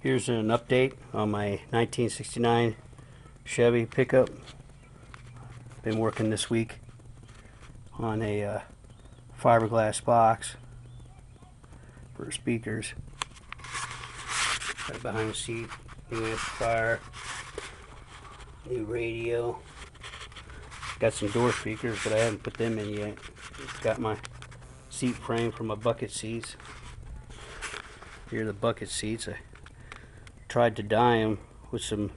Here's an update on my 1969 Chevy pickup. Been working this week on a fiberglass box for speakers. Right behind the seat, new amplifier, new radio. Got some door speakers, but I haven't put them in yet. Got my seat frame for my bucket seats. Here are the bucket seats. I tried to dye them with some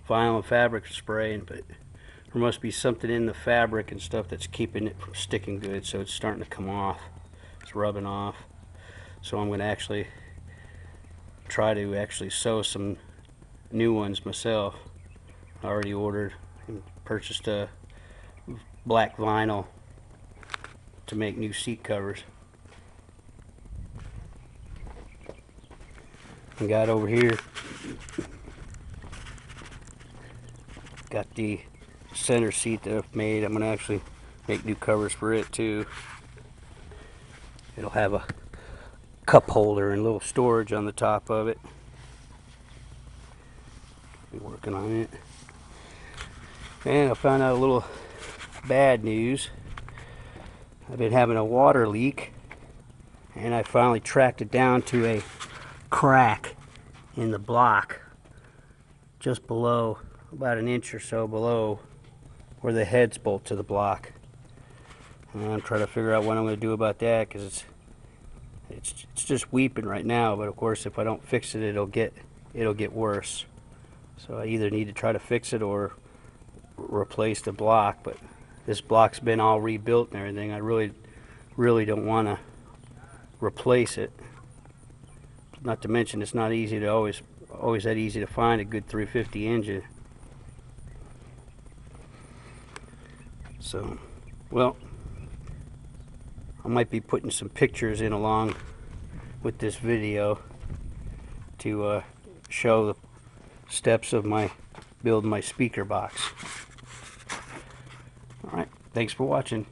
vinyl and fabric spray, but there must be something in the fabric and stuff that's keeping it from sticking good, so it's starting to come off. It's rubbing off. So I'm going to actually try to sew some new ones myself. I already ordered and purchased a black vinyl to make new seat covers. I got over here, got the center seat that I've made. I'm going to actually make new covers for it too. It'll have a cup holder and a little storage on the top of it. Be working on it. And I found out a little bad news. I've been having a water leak, and I finally tracked it down to a crack in the block just below, about an inch or so below where the heads bolt to the block. And I'm trying to figure out what I'm going to do about that, because it's just weeping right now, but of course if I don't fix it, it'll get worse. So I either need to try to fix it or replace the block. But this block's been all rebuilt and everything. I really don't want to replace it. Not to mention, it's not easy to always that easy to find a good 350 engine. So, well, I might be putting some pictures in along with this video to show the steps of my building my speaker box. All right, thanks for watching.